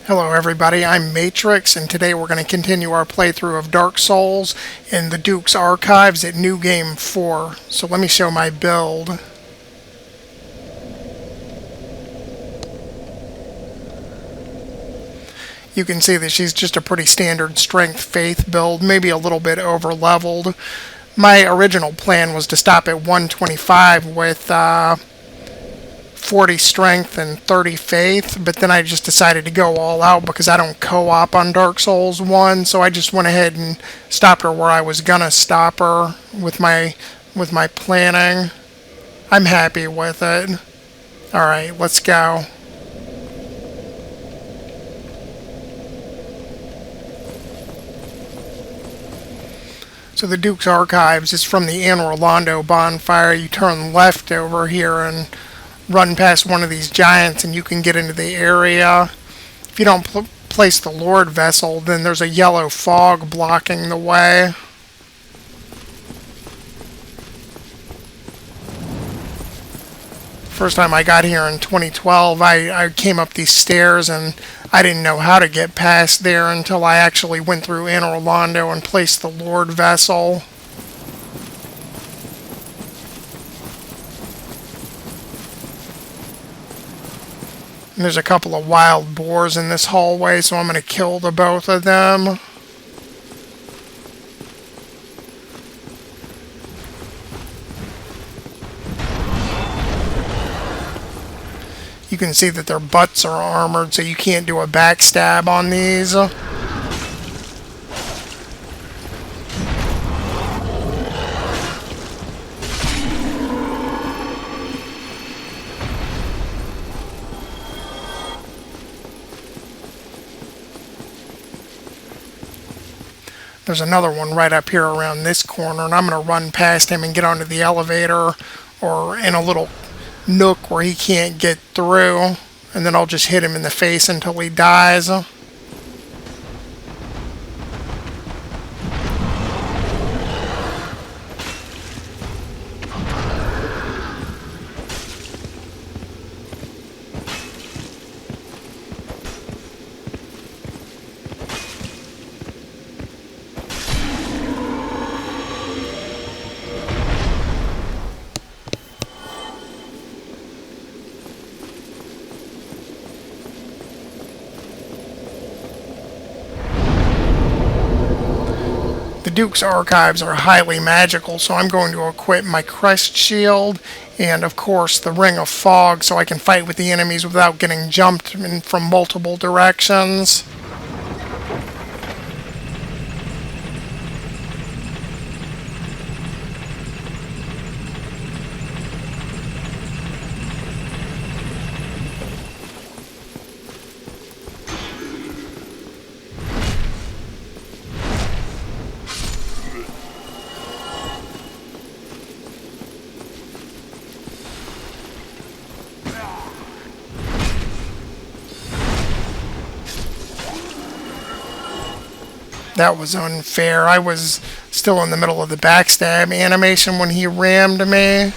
Hello everybody, I'm Matrix, and today we're going to continue our playthrough of Dark Souls in the Duke's Archives at New Game 4. So let me show my build. You can see that she's just a pretty standard strength faith build, maybe a little bit over leveled. My original plan was to stop at 125 with 40 strength and 30 faith, but then I just decided to go all out because I don't co-op on Dark Souls 1, so I just went ahead and stopped her where I was gonna stop her with my planning. I'm happy with it. Alright, let's go. So the Duke's Archives is from the Anne Rolando Bonfire. You turn left over here and run past one of these giants and you can get into the area. If you don't place the Lord Vessel, then there's a yellow fog blocking the way. First time I got here in 2012, I came up these stairs and I didn't know how to get past there until I actually went through Anne Rolando and placed the Lord Vessel. And there's a couple of wild boars in this hallway, so I'm going to kill the both of them. You can see that their butts are armored, so you can't do a backstab on these. There's another one right up here around this corner, and I'm going to run past him and get onto the elevator or in a little nook where he can't get through, and then I'll just hit him in the face until he dies. The Duke's Archives are highly magical, so I'm going to equip my Crest Shield and, of course, the Ring of Fog so I can fight with the enemies without getting jumped from multiple directions. That was unfair. I was still in the middle of the backstab animation when he rammed me.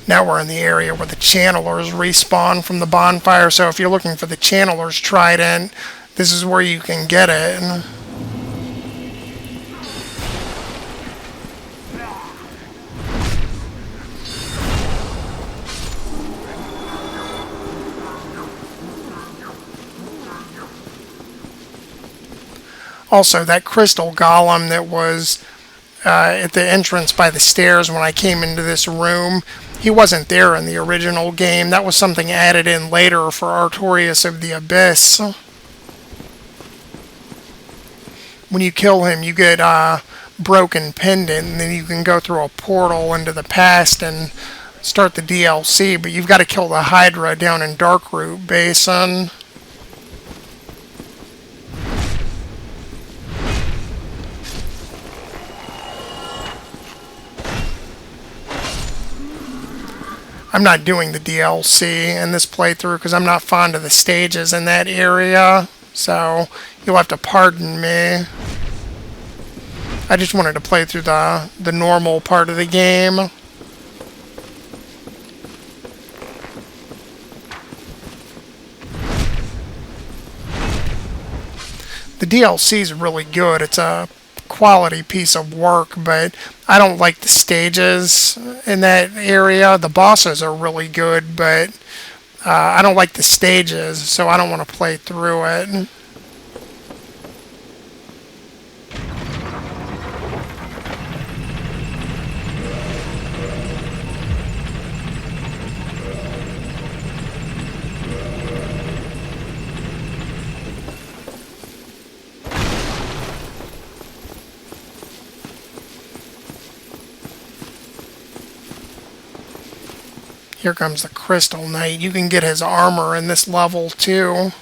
Now we're in the area where the channelers respawn from the bonfire, so if you're looking for the channeler's trident, this is where you can get it. Also, that crystal golem that was at the entrance by the stairs when I came into this room, he wasn't there in the original game. That was something added in later for Artorias of the Abyss. When you kill him, you get a broken pendant, and then you can go through a portal into the past and start the DLC, but you've got to kill the Hydra down in Darkroot Basin. I'm not doing the DLC in this playthrough because I'm not fond of the stages in that area, so you'll have to pardon me. I just wanted to play through the normal part of the game. The DLC is really good. It's a quality piece of work, but I don't like the stages in that area. The bosses are really good, but I don't like the stages, so I don't want to play through it. Here comes the Crystal Knight. You can get his armor in this level too.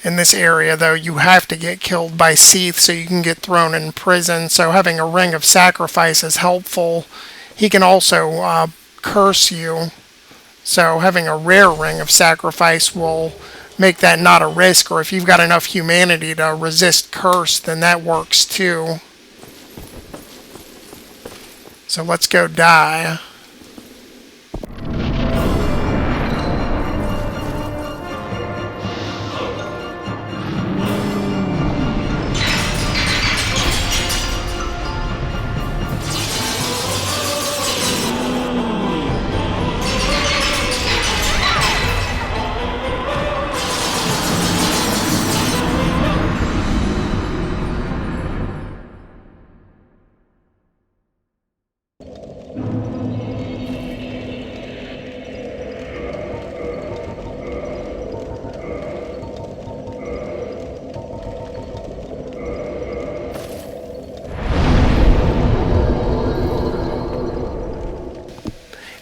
In this area, though, you have to get killed by Seath so you can get thrown in prison, so having a Ring of Sacrifice is helpful. He can also curse you, so having a rare Ring of Sacrifice will make that not a risk, or if you've got enough humanity to resist curse, then that works too. So let's go die.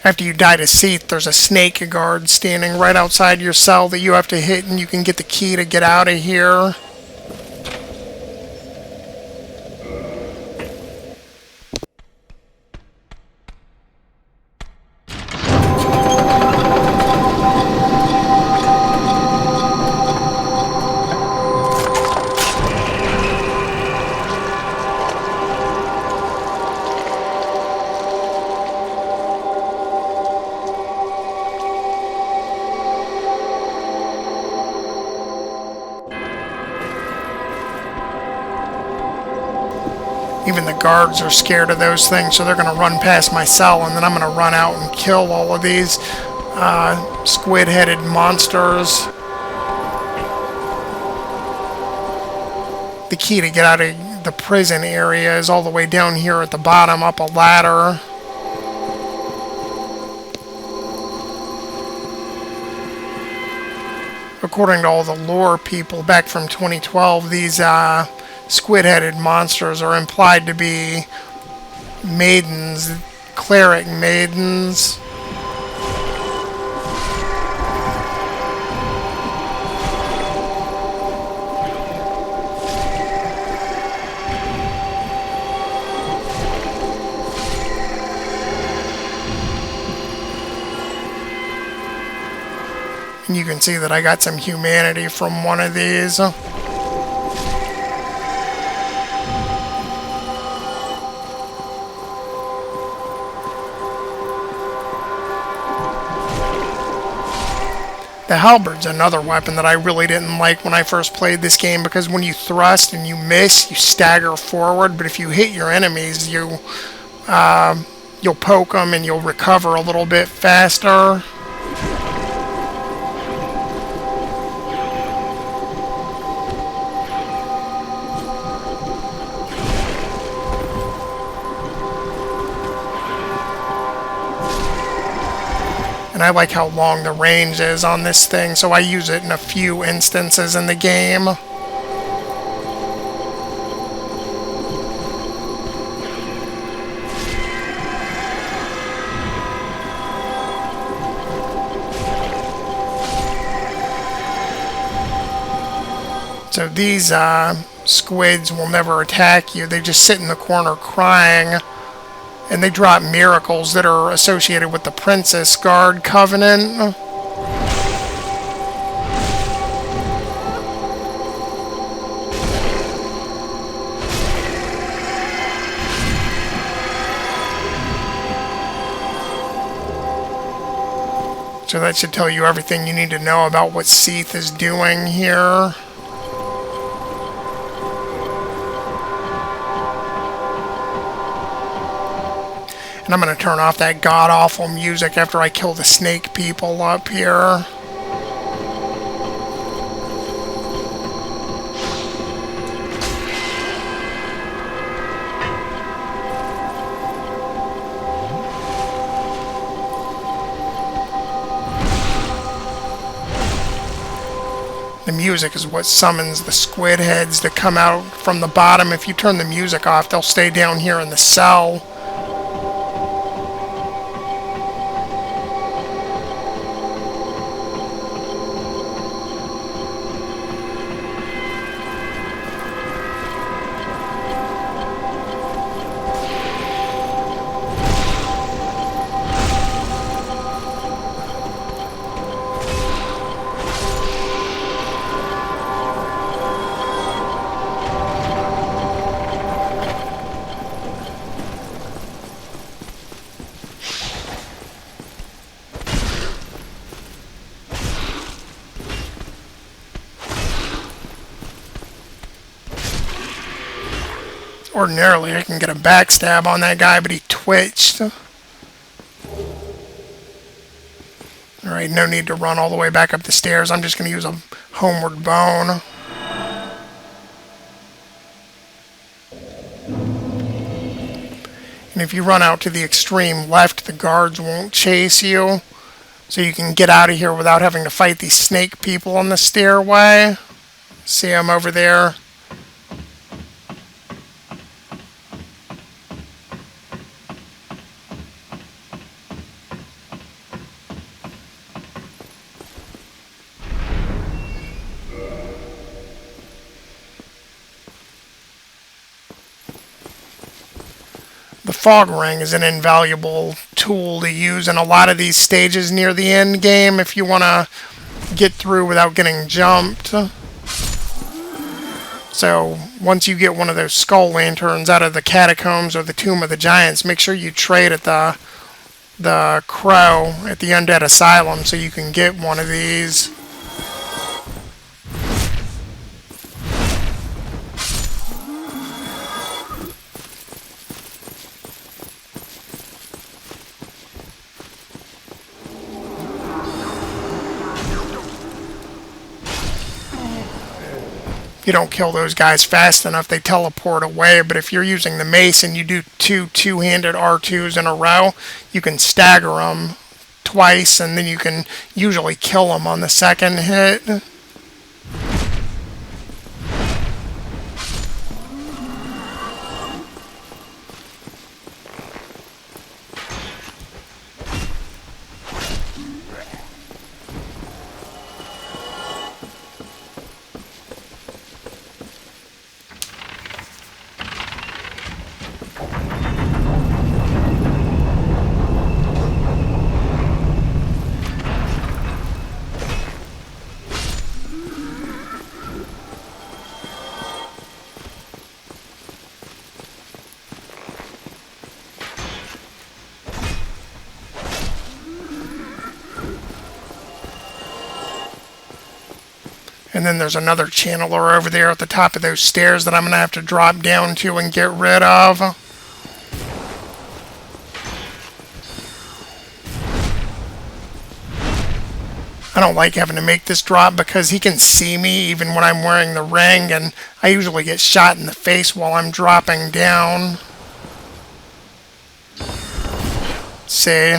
After you die to Seath, there's a snake guard standing right outside your cell that you have to hit, and you can get the key to get out of here. Even the guards are scared of those things, so they're going to run past my cell, and then I'm going to run out and kill all of these squid-headed monsters. The key to get out of the prison area is all the way down here at the bottom, up a ladder. According to all the lore people back from 2012, these squid-headed monsters are implied to be maidens, cleric maidens. And you can see that I got some humanity from one of these. The halberd's another weapon that I really didn't like when I first played this game, because when you thrust and you miss, you stagger forward, but if you hit your enemies, you'll poke them and you'll recover a little bit faster. And I like how long the range is on this thing, so I use it in a few instances in the game. So these squids will never attack you. They just sit in the corner crying, and they drop miracles that are associated with the Princess Guard Covenant. So that should tell you everything you need to know about what Seath is doing here. And I'm going to turn off that god-awful music after I kill the snake people up here. The music is what summons the squid heads to come out from the bottom. If you turn the music off, they'll stay down here in the cell. Ordinarily, I can get a backstab on that guy, but he twitched. Alright, no need to run all the way back up the stairs. I'm just going to use a homeward bone. And if you run out to the extreme left, the guards won't chase you. So you can get out of here without having to fight these snake people on the stairway. See them over there? The fog ring is an invaluable tool to use in a lot of these stages near the end game if you want to get through without getting jumped. So once you get one of those skull lanterns out of the catacombs or the Tomb of the Giants, make sure you trade at the Crow at the Undead Asylum so you can get one of these. You don't kill those guys fast enough, they teleport away. But if you're using the mace and you do two-handed R2s in a row, you can stagger them twice, and then you can usually kill them on the second hit. And then there's another channeler over there at the top of those stairs that I'm going to have to drop down to and get rid of. I don't like having to make this drop because he can see me even when I'm wearing the ring, and I usually get shot in the face while I'm dropping down. See?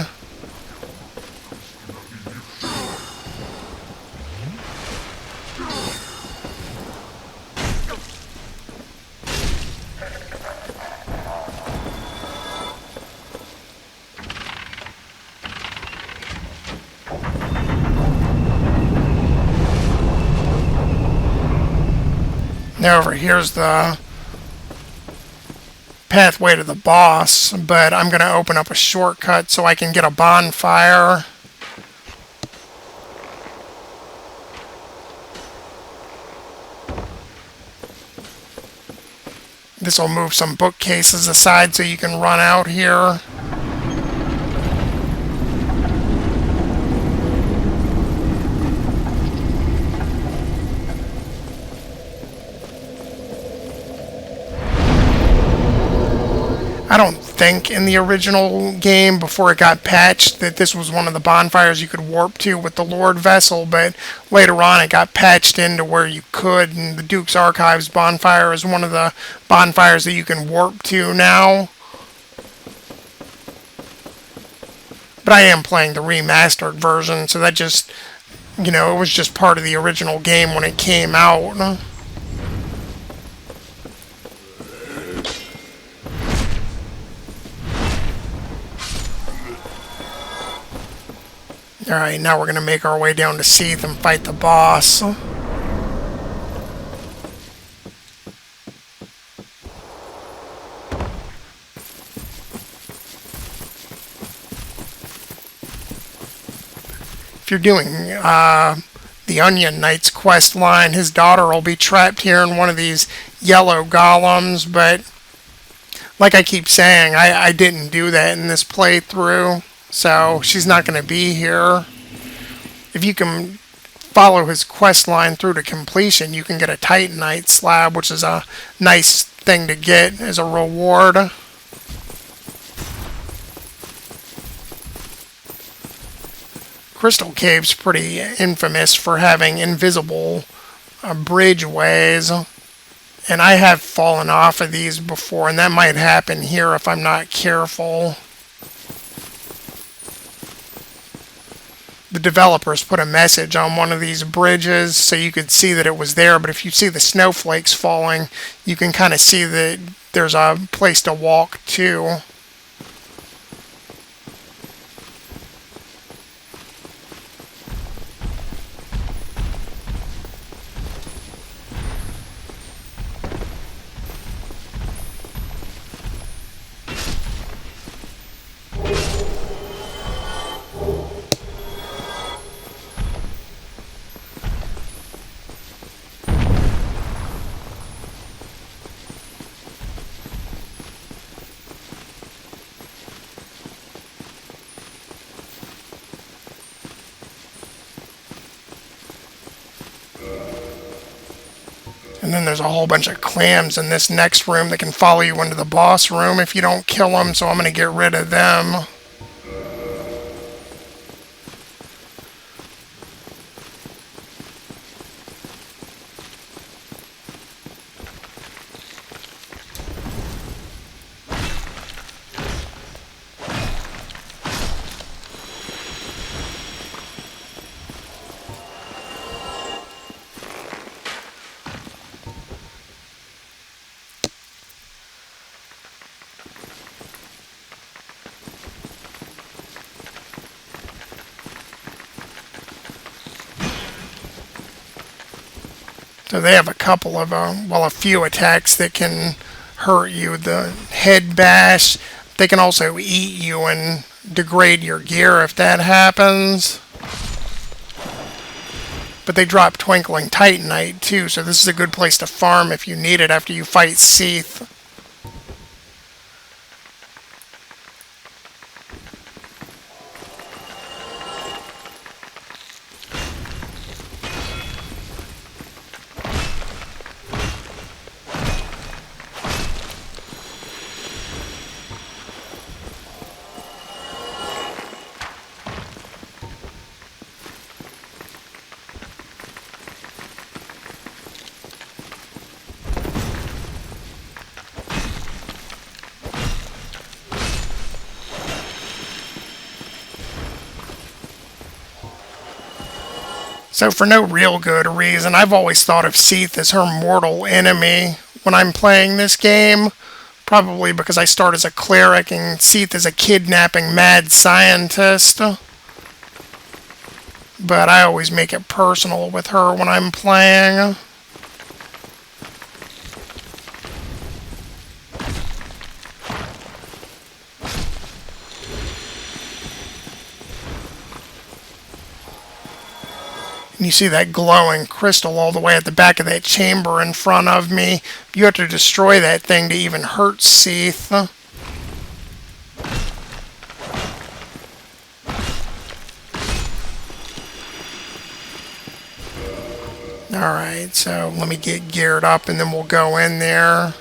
Now over here's the pathway to the boss, but I'm going to open up a shortcut so I can get a bonfire. This will move some bookcases aside so you can run out here. I don't think in the original game, before it got patched, that this was one of the bonfires you could warp to with the Lord Vessel, but later on it got patched into where you could, and the Duke's Archives bonfire is one of the bonfires that you can warp to now. But I am playing the remastered version, so that just, it was just part of the original game when it came out. Alright, now we're going to make our way down to Seath and fight the boss. If you're doing the Onion Knight's quest line, his daughter will be trapped here in one of these yellow golems, but like I keep saying, I didn't do that in this playthrough. So she's not going to be here. If you can follow his quest line through to completion, you can get a Titanite slab, which is a nice thing to get as a reward. Crystal Cave's pretty infamous for having invisible bridgeways, and I have fallen off of these before, and that might happen here if I'm not careful. The developers put a message on one of these bridges so you could see that it was there, but if you see the snowflakes falling, you can kind of see that there's a place to walk to. And then there's a whole bunch of clams in this next room that can follow you into the boss room if you don't kill them, so I'm going to get rid of them. So they have a couple of, a few attacks that can hurt you. The head bash, they can also eat you and degrade your gear if that happens. But they drop Twinkling Titanite too, so this is a good place to farm if you need it after you fight Seath. So for no real good reason, I've always thought of Seath as her mortal enemy when I'm playing this game. Probably because I start as a cleric and Seath is a kidnapping mad scientist. But I always make it personal with her when I'm playing. And you see that glowing crystal all the way at the back of that chamber in front of me. You have to destroy that thing to even hurt Seath. Alright, so let me get geared up and then we'll go in there.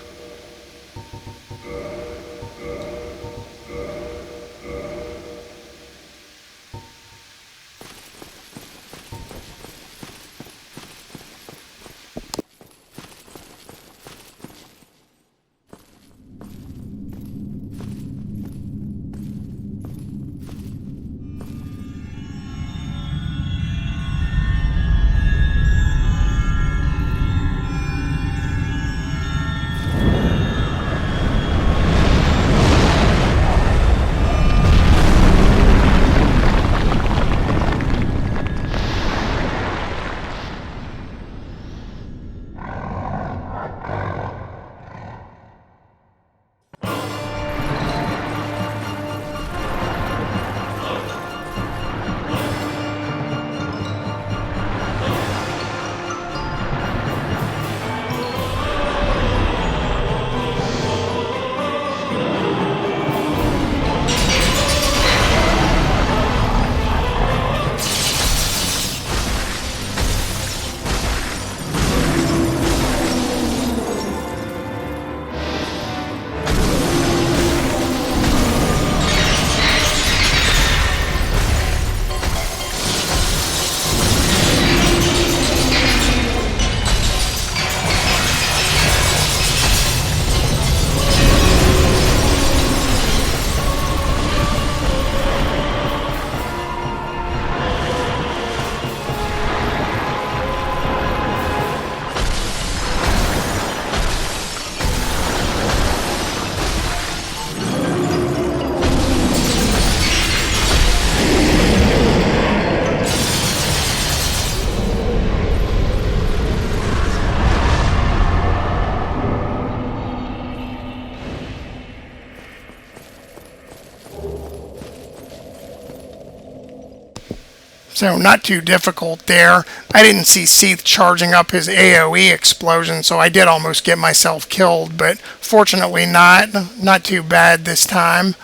So not too difficult there. I didn't see Seath charging up his AoE explosion, so I did almost get myself killed, but fortunately not. Not too bad this time.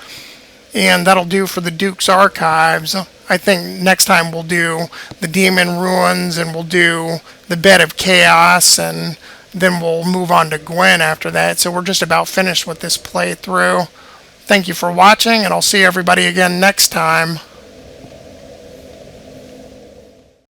And that'll do for the Duke's Archives. I think next time we'll do the Demon Ruins and we'll do the Bed of Chaos, and then we'll move on to Gwen after that. So we're just about finished with this playthrough. Thank you for watching, and I'll see everybody again next time.